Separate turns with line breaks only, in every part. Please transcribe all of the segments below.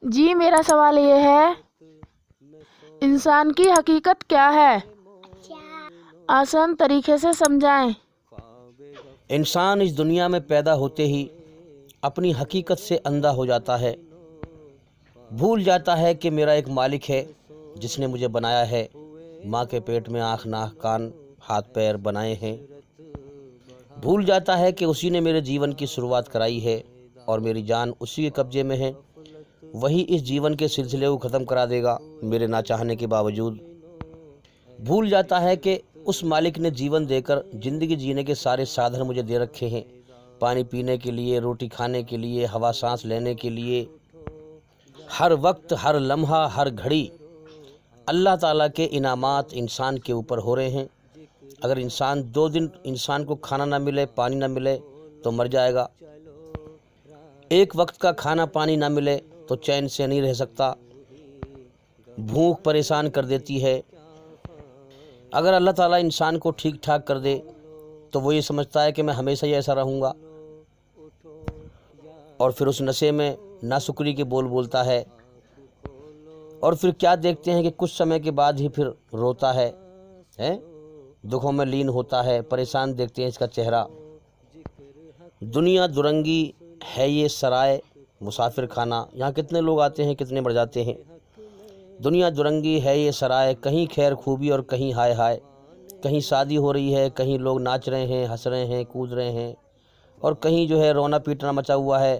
جی میرا سوال یہ ہے، انسان کی حقیقت کیا ہے؟ آسان طریقے سے سمجھائیں۔
انسان اس دنیا میں پیدا ہوتے ہی اپنی حقیقت سے اندھا ہو جاتا ہے، بھول جاتا ہے کہ میرا ایک مالک ہے جس نے مجھے بنایا ہے، ماں کے پیٹ میں آنکھ ناک کان ہاتھ پیر بنائے ہیں، بھول جاتا ہے کہ اسی نے میرے جیون کی شروعات کرائی ہے اور میری جان اسی کے قبضے میں ہے، وہی اس جیون کے سلسلے کو ختم کرا دے گا میرے نہ چاہنے کے باوجود۔ بھول جاتا ہے کہ اس مالک نے جیون دے کر زندگی جینے کے سارے سادھن مجھے دے رکھے ہیں، پانی پینے کے لیے، روٹی کھانے کے لیے، ہوا سانس لینے کے لیے، ہر وقت، ہر لمحہ، ہر گھڑی اللہ تعالیٰ کے انعامات انسان کے اوپر ہو رہے ہیں۔ اگر انسان 2 دن انسان کو کھانا نہ ملے، پانی نہ ملے تو مر جائے گا، ایک وقت کا کھانا پانی نہ ملے تو چین سے نہیں رہ سکتا، بھوک پریشان کر دیتی ہے۔ اگر اللہ تعالیٰ انسان کو ٹھیک ٹھاک کر دے تو وہ یہ سمجھتا ہے کہ میں ہمیشہ ہی ایسا رہوں گا، اور پھر اس نشے میں ناشکری کے بول بولتا ہے، اور پھر کیا دیکھتے ہیں کہ کچھ سمے کے بعد ہی پھر روتا ہے، دکھوں میں لین ہوتا ہے، پریشان دیکھتے ہیں اس کا چہرہ۔ دنیا درنگی ہے یہ سرائے مسافر خانہ، یہاں کتنے لوگ آتے ہیں کتنے مر جاتے ہیں۔ دنیا درنگی ہے یہ سرائے، کہیں خیر خوبی اور کہیں ہائے ہائے، کہیں شادی ہو رہی ہے، کہیں لوگ ناچ رہے ہیں، ہنس رہے ہیں، کود رہے ہیں، اور کہیں جو ہے رونا پیٹنا مچا ہوا ہے،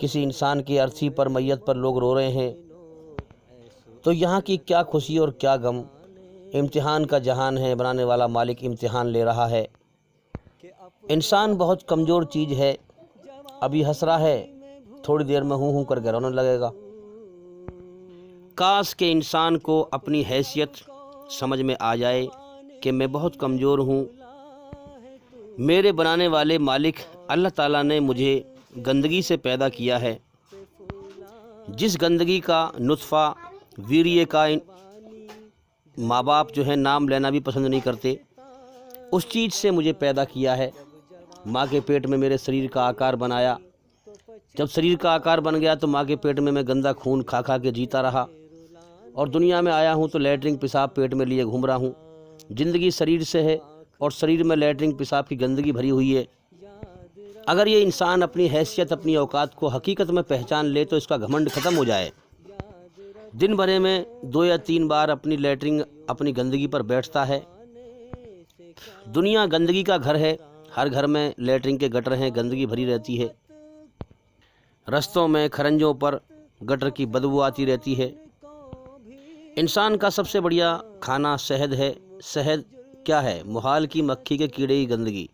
کسی انسان کی ارتھی پر، میت پر لوگ رو رہے ہیں۔ تو یہاں کی کیا خوشی اور کیا غم، امتحان کا جہان ہے، بنانے والا مالک امتحان لے رہا ہے۔ انسان بہت کمزور چیز ہے، ابھی ہنس رہا ہے، تھوڑی دیر میں ہوں کر کے رونے لگے گا۔ کاش کہ انسان کو اپنی حیثیت سمجھ میں آ جائے کہ میں بہت کمزور ہوں، میرے بنانے والے مالک اللہ تعالیٰ نے مجھے گندگی سے پیدا کیا ہے، جس گندگی کا نطفہ ویریے کا ماں باپ جو ہے نام لینا بھی پسند نہیں کرتے، اس چیز سے مجھے پیدا کیا ہے۔ ماں کے پیٹ میں میرے شریر کا آکار بنایا، جب شریر کا آکار بن گیا تو ماں کے پیٹ میں گندا خون کھا کھا کے جیتا رہا، اور دنیا میں آیا ہوں تو لیٹرنگ پیشاب پیٹ میں لیے گھوم رہا ہوں۔ زندگی شریر سے ہے اور شریر میں لیٹرنگ پیشاب کی گندگی بھری ہوئی ہے۔ اگر یہ انسان اپنی حیثیت، اپنی اوقات کو حقیقت میں پہچان لے تو اس کا گھمنڈ ختم ہو جائے۔ دن بھر میں 2 یا 3 بار اپنی لیٹرنگ اپنی گندگی پر بیٹھتا ہے۔ دنیا گندگی کا گھر ہے، ہر گھر میں لیٹرنگ کے گٹر ہیں، گندگی بھری رہتی ہے، رستوں میں کھرنجوں پر گٹر کی بدبو آتی رہتی ہے۔ انسان کا سب سے بڑھیا کھانا شہد ہے۔ شہد کیا ہے؟ محال کی مکھی کے کیڑے کی گندگی۔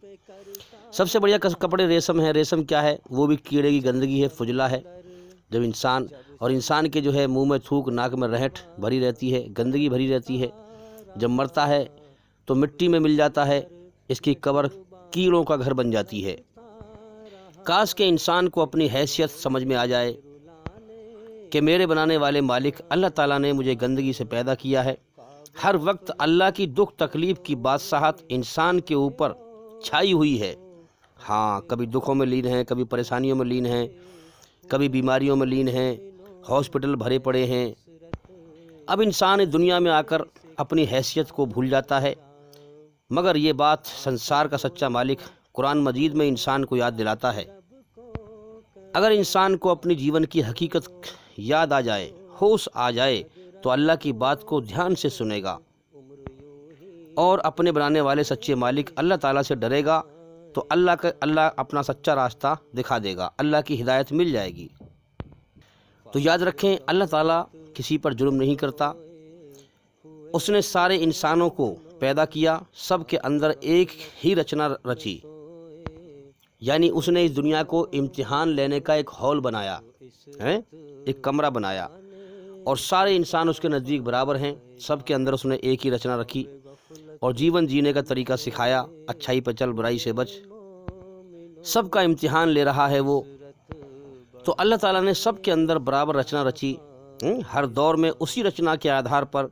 سب سے بڑھیا کپڑے ریشم ہے۔ ریشم کیا ہے؟ وہ بھی کیڑے کی گندگی ہے، فجلا ہے۔ جب انسان کے جو ہے منہ میں تھوک، ناک میں رہٹ بھری رہتی ہے، گندگی بھری رہتی ہے، جب مرتا ہے تو مٹی میں مل جاتا ہے، اس کی قبر کیڑوں کا گھر بن جاتی ہے۔ کاش کہ انسان کو اپنی حیثیت سمجھ میں آ جائے کہ میرے بنانے والے مالک اللہ تعالیٰ نے مجھے گندگی سے پیدا کیا ہے۔ ہر وقت اللہ کی دکھ تکلیف کی بادشاہت انسان کے اوپر چھائی ہوئی ہے۔ ہاں، کبھی دکھوں میں لین ہیں، کبھی پریشانیوں میں لین ہیں، کبھی بیماریوں میں لین ہیں، ہاسپٹل بھرے پڑے ہیں۔ اب انسان اس دنیا میں آ کر اپنی حیثیت کو بھول جاتا ہے، مگر یہ بات سنسار کا سچا مالک قرآن مجید میں انسان کو یاد دلاتا ہے۔ اگر انسان کو اپنی جیون کی حقیقت یاد آ جائے، ہوش آ جائے، تو اللہ کی بات کو دھیان سے سنے گا اور اپنے بنانے والے سچے مالک اللہ تعالیٰ سے ڈرے گا، تو اللہ اپنا سچا راستہ دکھا دے گا، اللہ کی ہدایت مل جائے گی۔ تو یاد رکھیں، اللہ تعالیٰ کسی پر جرم نہیں کرتا۔ اس نے سارے انسانوں کو پیدا کیا، سب کے اندر ایک ہی رچنا رچی، یعنی اس نے اس دنیا کو امتحان لینے کا ایک ہال بنایا، ایک کمرہ بنایا، اور سارے انسان اس کے نزدیک برابر ہیں، سب کے اندر اس نے ایک ہی رچنا رکھی اور جیون جینے کا طریقہ سکھایا، اچھائی پہ چل، برائی سے بچ، سب کا امتحان لے رہا ہے وہ۔ تو اللہ تعالیٰ نے سب کے اندر برابر رچنا رچی، ہر دور میں اسی رچنا کے آدھار پر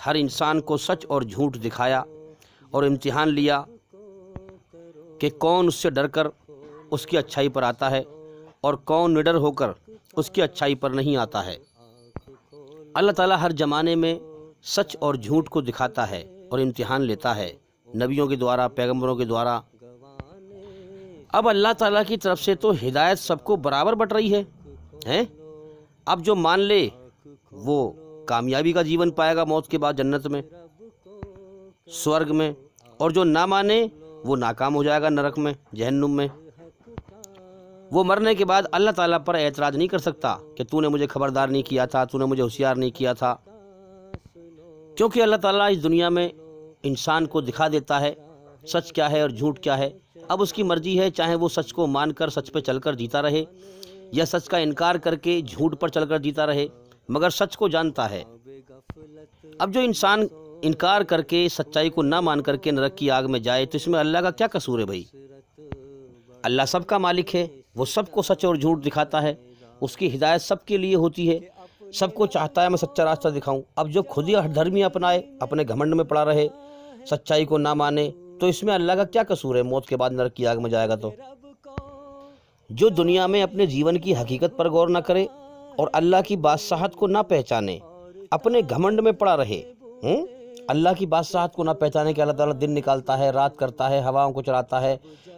ہر انسان کو سچ اور جھوٹ دکھایا اور امتحان لیا کہ کون اس سے ڈر کر اس کی اچھائی پر آتا ہے اور کون نڈر ہو کر اس کی اچھائی پر نہیں آتا ہے۔ اللہ تعالیٰ ہر زمانے میں سچ اور جھوٹ کو دکھاتا ہے اور امتحان لیتا ہے، نبیوں کے دوارا، پیغمبروں کے دوارا۔ اب اللہ تعالیٰ کی طرف سے تو ہدایت سب کو برابر بٹ رہی ہے۔ اب جو مان لے وہ کامیابی کا جیون پائے گا، موت کے بعد جنت میں، سورگ میں، اور جو نہ مانے وہ ناکام ہو جائے گا نرک میں، جہنم میں۔ وہ مرنے کے بعد اللہ تعالیٰ پر اعتراض نہیں کر سکتا کہ تو نے مجھے خبردار نہیں کیا تھا، تو نے مجھے ہوشیار نہیں کیا تھا، کیونکہ اللہ تعالیٰ اس دنیا میں انسان کو دکھا دیتا ہے سچ کیا ہے اور جھوٹ کیا ہے۔ اب اس کی مرضی ہے، چاہے وہ سچ کو مان کر سچ پہ چل کر جیتا رہے، یا سچ کا انکار کر کے جھوٹ پر چل کر جیتا رہے، مگر سچ کو جانتا ہے۔ اب جو انسان انکار کر کے سچائی کو نہ مان کر کے نرک کی آگ میں جائے تو اس میں اللہ کا کیا قصور ہے بھائی؟ اللہ سب کا مالک ہے، وہ سب کو سچ اور جھوٹ دکھاتا ہے، اس کی ہدایت سب کے لیے ہوتی ہے، سب کو چاہتا ہے میں سچا راستہ دکھاؤں۔ اب جو خود ہی دھرمی اپنائے، اپنے گھمنڈ میں پڑا رہے، سچائی کو نہ مانے، تو اس میں اللہ کا کیا قصور ہے؟ موت کے بعد نرک کی آگ میں جائے گا تو۔ جو دنیا میں اپنے جیون کی حقیقت پر غور نہ کرے اور اللہ کی بادشاہت کو نہ پہچانے، اپنے گھمنڈ میں پڑا رہے، اللہ کی بادشاہت کو نہ پہچانے کہ اللہ تعالیٰ دن نکالتا ہے، رات کرتا ہے، ہواؤں کو چلاتا ہے،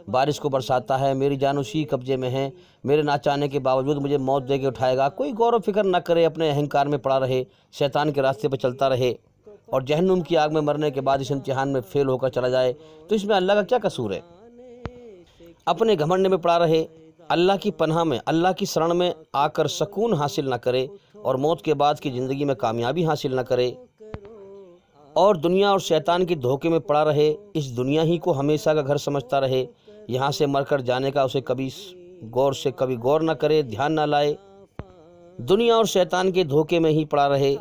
بارش کو برساتا ہے، میری جان اسی قبضے میں ہے، میرے نہ چاہنے کے باوجود مجھے موت دے کے اٹھائے گا، کوئی غور و فکر نہ کرے، اپنے اہنکار میں پڑا رہے، شیطان کے راستے پہ چلتا رہے، اور جہنم کی آگ میں مرنے کے بعد اس امتحان میں فیل ہو کر چلا جائے، تو اس میں اللہ کا کیا قصور ہے؟ اپنے گھمنڈ میں پڑا رہے، اللہ کی پناہ میں، اللہ کی شرن میں آ کر سکون حاصل نہ کرے، اور موت کے بعد کی زندگی میں کامیابی حاصل نہ کرے، اور دنیا اور شیطان کے دھوکے میں پڑا رہے، اس دنیا ہی کو ہمیشہ کا گھر سمجھتا رہے، یہاں سے مر کر جانے کا اسے کبھی غور نہ کرے، دھیان نہ لائے، دنیا اور شیطان کے دھوکے میں ہی پڑا رہے۔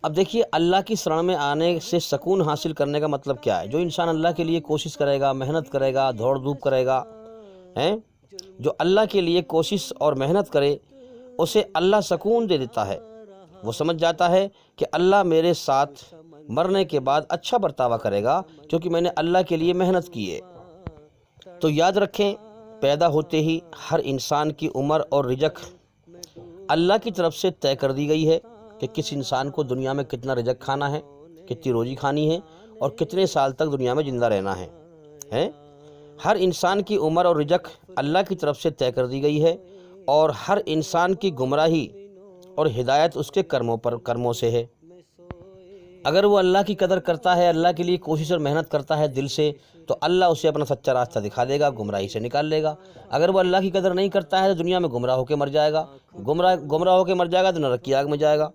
اب دیکھیے، اللہ کی شرن میں آنے سے سکون حاصل کرنے کا مطلب کیا ہے؟ جو انسان اللہ کے لیے کوشش کرے گا، محنت کرے گا، دوڑ دھوپ کرے گا، جو اللہ کے لیے کوشش اور محنت کرے، اسے اللہ سکون دے دیتا ہے۔ وہ سمجھ جاتا ہے کہ اللہ میرے ساتھ مرنے کے بعد اچھا برتاوا کرے گا، کیونکہ میں نے اللہ کے لیے محنت کی ہے۔ تو یاد رکھیں، پیدا ہوتے ہی ہر انسان کی عمر اور رزق اللہ کی طرف سے طے کر دی گئی ہے کہ کس انسان کو دنیا میں کتنا رزق کھانا ہے، کتنی روزی کھانی ہے، اور کتنے سال تک دنیا میں زندہ رہنا ہے۔ ہر انسان کی عمر اور رزق اللہ کی طرف سے طے کر دی گئی ہے، اور ہر انسان کی گمراہی اور ہدایت اس کے کرموں سے ہے۔ اگر وہ اللہ کی قدر کرتا ہے، اللہ کے لیے کوشش اور محنت کرتا ہے دل سے، تو اللہ اسے اپنا سچا راستہ دکھا دے گا، گمراہی سے نکال لے گا۔ اگر وہ اللہ کی قدر نہیں کرتا ہے تو دنیا میں گمراہ ہو کے مر جائے گا، گمراہ ہو کے مر جائے گا تو نرک کی آگ میں جائے گا۔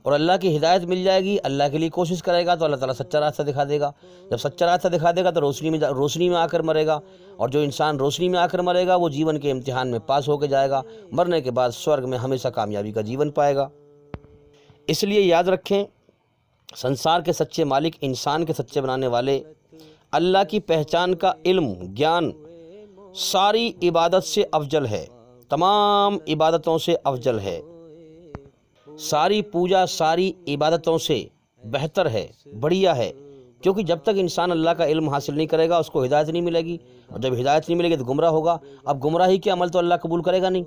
اور اللہ کی ہدایت مل جائے گی، اللہ کے لیے کوشش کرے گا تو اللہ تعالیٰ سچا راستہ دکھا دے گا۔ جب سچا راستہ دکھا دے گا تو روشنی میں آ کر مرے گا، اور جو انسان روشنی میں آ کر مرے گا وہ جیون کے امتحان میں پاس ہو کے جائے گا، مرنے کے بعد سورگ میں ہمیشہ کامیابی کا جیون پائے گا۔ اس لیے یاد رکھیں، سنسار کے سچے مالک، انسان کے سچے بنانے والے، اللہ کی پہچان کا علم، گیان ساری عبادت سے افضل ہے، تمام عبادتوں سے افضل ہے، ساری پوجا ساری عبادتوں سے بہتر ہے، بڑھیا ہے، کیونکہ جب تک انسان اللہ کا علم حاصل نہیں کرے گا اس کو ہدایت نہیں ملے گی، اور جب ہدایت نہیں ملے گی تو گمراہ ہوگا۔ اب گمراہی کے عمل تو اللہ قبول کرے گا نہیں۔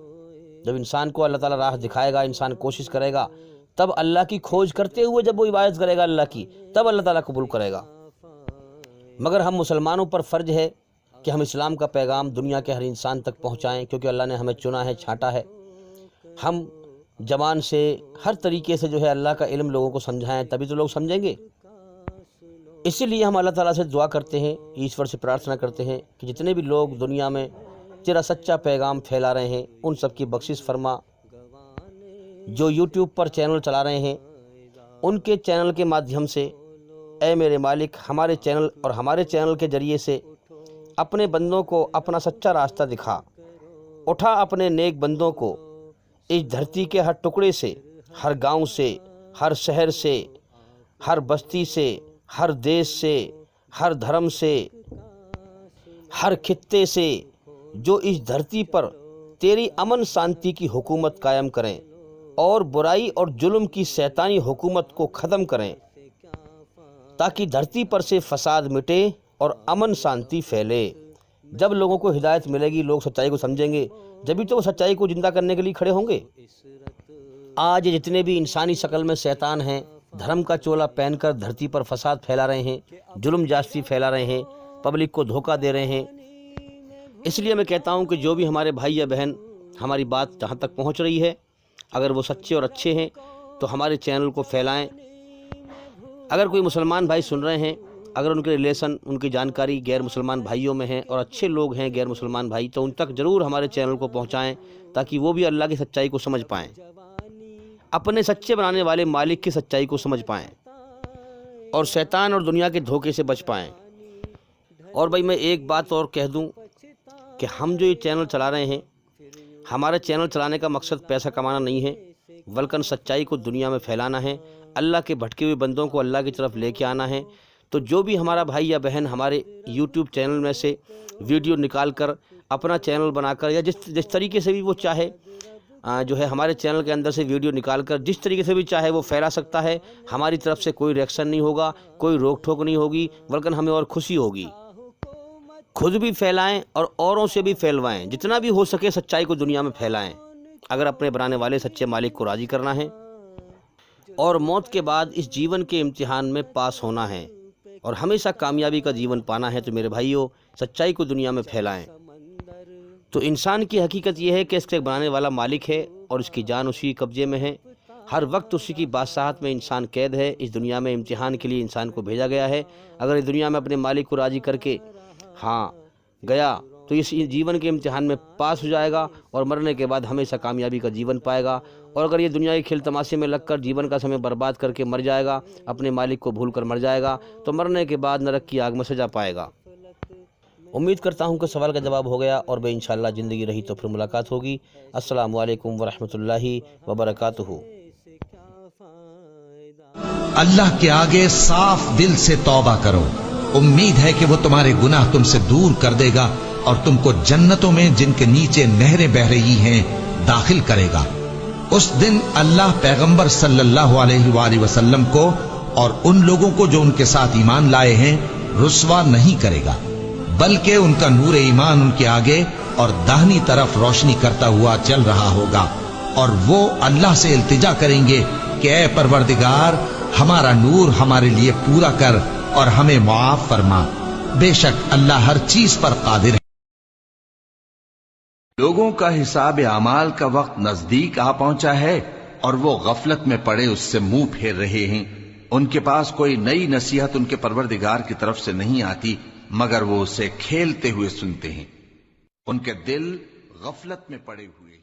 جب انسان کو اللہ تعالیٰ راہ دکھائے گا، انسان کوشش کرے گا، تب اللہ کی کھوج کرتے ہوئے جب وہ عبادت کرے گا اللہ کی، تب اللہ تعالیٰ قبول کرے گا۔ مگر ہم مسلمانوں پر فرض ہے کہ ہم اسلام کا پیغام دنیا کے ہر انسان تک پہنچائیں، کیونکہ اللہ نے ہمیں چنا ہے، چھانٹا ہے۔ ہم زبان سے، ہر طریقے سے جو ہے اللہ کا علم لوگوں کو سمجھائیں، تبھی تو لوگ سمجھیں گے۔ اسی لیے ہم اللہ تعالیٰ سے دعا کرتے ہیں، ایشور سے پرارتھنا کرتے ہیں کہ جتنے بھی لوگ دنیا میں تیرا سچا پیغام پھیلا رہے ہیں ان سب کی بخشش فرما۔ جو یوٹیوب پر چینل چلا رہے ہیں ان کے چینل کے مادھیم سے اے میرے مالک، ہمارے چینل اور ہمارے چینل کے ذریعے سے اپنے بندوں کو اپنا سچا راستہ دکھا، اٹھا اپنے نیک بندوں کو اس دھرتی کے ہر ٹکڑے سے، ہر گاؤں سے، ہر شہر سے، ہر بستی سے، ہر دیش سے، ہر دھرم سے، ہر خطے سے، جو اس دھرتی پر تیری امن شانتی کی حکومت قائم کریں اور برائی اور ظلم کی شیطانی حکومت کو ختم کریں، تاکہ دھرتی پر سے فساد مٹے اور امن شانتی پھیلے۔ جب لوگوں کو ہدایت ملے گی، لوگ سچائی کو سمجھیں گے، جبھی تو وہ سچائی کو زندہ کرنے کے لیے کھڑے ہوں گے۔ آج جتنے بھی انسانی شکل میں شیطان ہیں، دھرم کا چولا پہن کر دھرتی پر فساد پھیلا رہے ہیں، ظلم جاستی پھیلا رہے ہیں، پبلک کو دھوکہ دے رہے ہیں۔ اس لیے میں کہتا ہوں کہ جو بھی ہمارے بھائی یا بہن ہماری بات جہاں تک پہنچ رہی ہے، اگر وہ سچے اور اچھے ہیں تو ہمارے چینل کو پھیلائیں۔ اگر کوئی مسلمان بھائی سن رہے ہیں، اگر ان کے ریلیشن، ان کی جانکاری غیر مسلمان بھائیوں میں ہیں اور اچھے لوگ ہیں غیر مسلمان بھائی، تو ان تک ضرور ہمارے چینل کو پہنچائیں تاکہ وہ بھی اللہ کی سچائی کو سمجھ پائیں، اپنے سچے بنانے والے مالک کی سچائی کو سمجھ پائیں اور شیطان اور دنیا کے دھوکے سے بچ پائیں۔ اور بھائی میں ایک بات اور کہہ دوں کہ ہم جو یہ چینل چلا رہے ہیں، ہمارے چینل چلانے کا مقصد پیسہ کمانا نہیں ہے، بلکہ سچائی کو دنیا میں پھیلانا ہے، اللہ کے بھٹکے ہوئے بندوں کو اللہ کی طرف لے کے آنا ہے۔ تو جو بھی ہمارا بھائی یا بہن ہمارے یوٹیوب چینل میں سے ویڈیو نکال کر اپنا چینل بنا کر یا جس طریقے سے بھی وہ چاہے جو ہے ہمارے چینل کے اندر سے ویڈیو نکال کر جس طریقے سے بھی چاہے وہ پھیلا سکتا ہے، ہماری طرف سے کوئی ریئیکشن نہیں ہوگا، کوئی روک ٹھوک نہیں ہوگی، بلکہ ہمیں اور خوشی ہوگی۔ خود بھی پھیلائیں اور اوروں سے بھی پھیلوائیں، جتنا بھی ہو سکے سچائی کو دنیا میں پھیلائیں، اگر اپنے بنانے والے سچے مالک کو راضی کرنا ہے اور موت کے بعد اس جیون کے امتحان میں پاس ہونا ہے اور ہمیشہ کامیابی کا جیون پانا ہے، تو میرے بھائیوں سچائی کو دنیا میں پھیلائیں۔ تو انسان کی حقیقت یہ ہے کہ اس کے بنانے والا مالک ہے اور اس کی جان اسی قبضے میں ہے، ہر وقت اسی کی بادشاہت میں انسان قید ہے۔ اس دنیا میں امتحان کے لیے انسان کو بھیجا گیا ہے، اگر اس دنیا میں اپنے مالک کو راضی کر کے گیا تو اس جیون کے امتحان میں پاس ہو جائے گا اور مرنے کے بعد ہمیشہ کامیابی کا جیون پائے گا۔ اور اگر یہ دنیا کے کھیل تماشے میں لگ کر جیون کا سمے برباد کر کے مر جائے گا، اپنے مالک کو بھول کر مر جائے گا، تو مرنے کے بعد نرک کی آگ میں سزا پائے گا۔ امید کرتا ہوں کہ سوال کا جواب ہو گیا، اور بے انشاءاللہ زندگی رہی تو پھر ملاقات ہوگی۔ السلام علیکم ورحمۃ اللہ وبرکاتہ۔
اللہ کے آگے صاف دل سے توبہ کرو، امید ہے کہ وہ تمہارے گناہ تم سے دور کر دے گا اور تم کو جنتوں میں جن کے نیچے نہریں بہ رہی ہیں داخل کرے گا۔ اس دن اللہ پیغمبر صلی اللہ علیہ وآلہ وسلم کو اور ان لوگوں کو جو ان کے ساتھ ایمان لائے ہیں رسوا نہیں کرے گا، بلکہ ان کا نور ایمان ان کے آگے اور داہنی طرف روشنی کرتا ہوا چل رہا ہوگا، اور وہ اللہ سے التجا کریں گے کہ اے پروردگار ہمارا نور ہمارے لیے پورا کر اور ہمیں معاف فرما، بے شک اللہ ہر چیز پر قادر ہے۔ لوگوں کا حساب اعمال کا وقت نزدیک آ پہنچا ہے اور وہ غفلت میں پڑے اس سے منہ پھیر رہے ہیں۔ ان کے پاس کوئی نئی نصیحت ان کے پروردگار کی طرف سے نہیں آتی مگر وہ اسے کھیلتے ہوئے سنتے ہیں، ان کے دل غفلت میں پڑے ہوئے ہیں۔